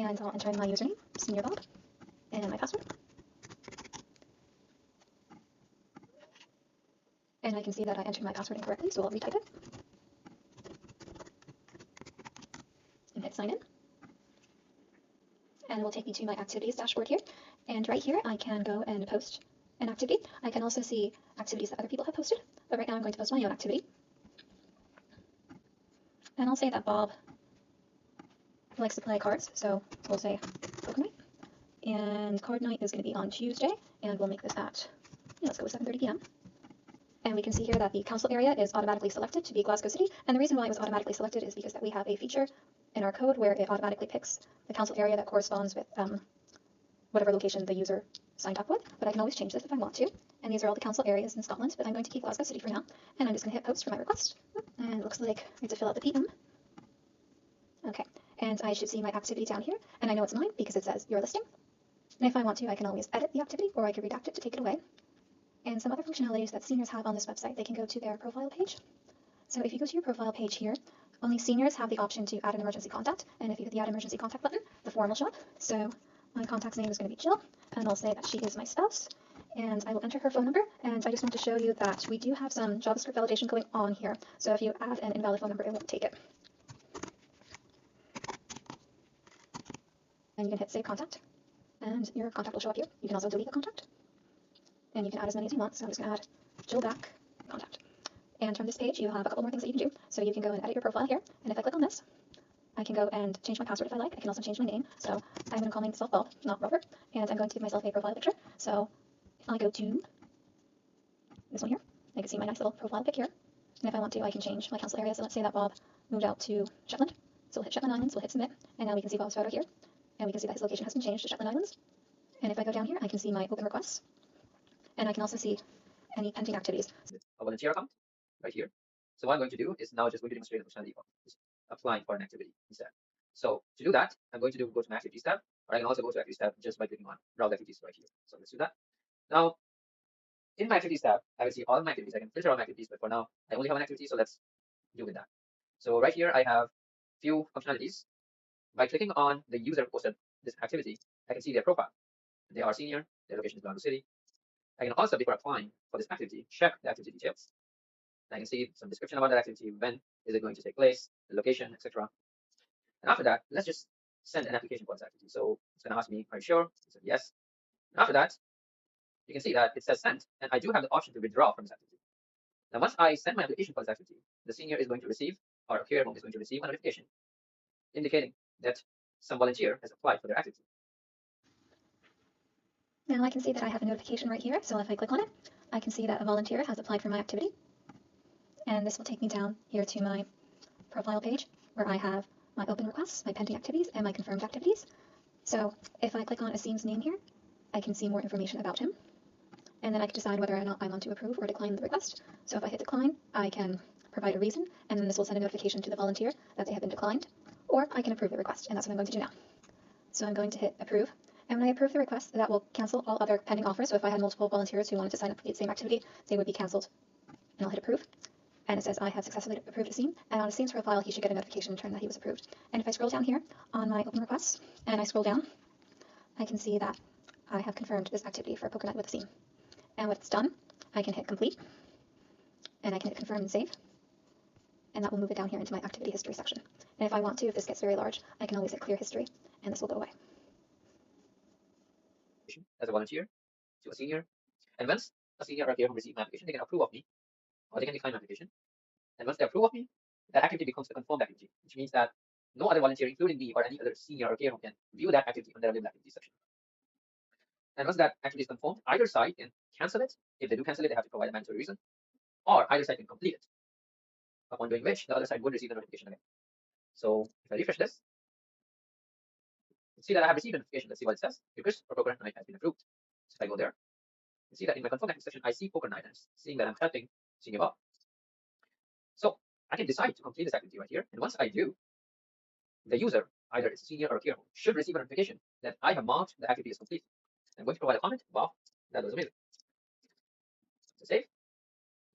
and I'll enter in my username, Senior Bob, and my password. And I can see that I entered my password incorrectly, so I'll retype it. And hit sign in. And it will take me to my activities dashboard here. And right here, I can go and post an activity. I can also see activities that other people have posted, but right now I'm going to post my own activity. And I'll say that Bob likes to play cards, so we'll say poker night. And card night is going to be on Tuesday, and we'll make this at, let's go with 7:30 p.m. And we can see here that the council area is automatically selected to be Glasgow City. And the reason why it was automatically selected is because that we have a feature in our code where it automatically picks the council area that corresponds with whatever location the user signed up with. But I can always change this if I want to. And these are all the council areas in Scotland, but I'm going to keep Glasgow City for now. And I'm just going to hit post for my request. And it looks like I have to fill out the PM. Okay, and I should see my activity down here. And I know it's mine because it says your listing. And if I want to, I can always edit the activity, or I can redact it to take it away. And some other functionalities that seniors have on this website, they can go to their profile page. So if you go to your profile page here, only seniors have the option to add an emergency contact. And if you hit the add emergency contact button, the form will show up. So my contact's name is going to be Jill, and I'll say that she is my spouse. And I will enter her phone number. And I just want to show you that we do have some JavaScript validation going on here. So if you add an invalid phone number, it won't take it. And you can hit save contact, and your contact will show up here. You can also delete the contact. And you can add as many as you want, so I'm just going to add Jill back contact. And from this page, you have a couple more things that you can do. So you can go and edit your profile here, and if I click on this, I can go and change my password if I like. I can also change my name, so I'm going to call myself Bob, not Robert, and I'm going to give myself a profile picture. So if I go to this one here, I can see my nice little profile pic here. And if I want to, I can change my council area. So let's say that Bob moved out to Shetland. So we'll hit Shetland Islands, we'll hit submit, and now we can see Bob's photo here. And we can see that his location has been changed to Shetland Islands. And if I go down here, I can see my open requests. And I can also see any pending activities. A volunteer account right here. So what I'm going to do is now just going to demonstrate the functionality of applying for an activity instead. So to do that, I'm going to go to my activities tab, or I can also go to activities tab just by clicking on browse activities right here. So let's do that. Now, in my activities tab, I will see all my activities. I can filter all my activities, but for now, I only have an activity, so let's do with that. So right here, I have few functionalities. By clicking on the user who posted this activity, I can see their profile. They are senior, their location is Glasgow City. I can also, before applying for this activity, check the activity details. I can see some description about that activity, when is it going to take place, the location, etc. And after that, let's just send an application for this activity. So it's going to ask me, are you sure? I said yes. And after that, you can see that it says sent, and I do have the option to withdraw from this activity. Now, once I send my application for this activity, the senior is going to receive, or a care home is going to receive a notification indicating that some volunteer has applied for their activity. Now I can see that I have a notification right here, so if I click on it, I can see that a volunteer has applied for my activity. And this will take me down here to my profile page, where I have my open requests, my pending activities, and my confirmed activities. So if I click on Asim's name here, I can see more information about him. And then I can decide whether or not I want to approve or decline the request. So if I hit decline, I can provide a reason, and then this will send a notification to the volunteer that they have been declined. Or I can approve the request, and that's what I'm going to do now. So I'm going to hit approve. And when I approve the request, that will cancel all other pending offers. So if I had multiple volunteers who wanted to sign up for the same activity, they would be canceled. And I'll hit approve. And it says I have successfully approved Asim. And on Asim's profile, he should get a notification in turn that he was approved. And if I scroll down here on my open requests, and I scroll down, I can see that I have confirmed this activity for Poker Night with Asim. And when it's done, I can hit complete. And I can hit confirm and save. And that will move it down here into my activity history section. And if I want to, if this gets very large, I can always hit clear history, and this will go away. As a volunteer to a senior, and once a senior or care home receives my application, they can approve of me, or they can decline my application. And once they approve of me, that activity becomes a confirmed activity, which means that no other volunteer, including me or any other senior or care home, can view that activity on their available activity section. And once that activity is confirmed, either side can cancel it. If they do cancel it, they have to provide a mandatory reason, or either side can complete it, upon doing which the other side would receive the notification again. So if I refresh this, see that I have received a notification. Let's see what it says. Request for Poker Night has been approved. So if I go there, you see that in my confirmed activity section, I see Poker Night, and seeing that I'm helping Senior Bob. So I can decide to complete this activity right here. And once I do, the user, either it's a senior or a care home, should receive a notification that I have marked the activity as complete. I'm going to provide a comment. Wow, that was amazing. So save.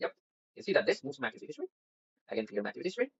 Yep. You see that this moves to my activity history. Again, clear my activity history.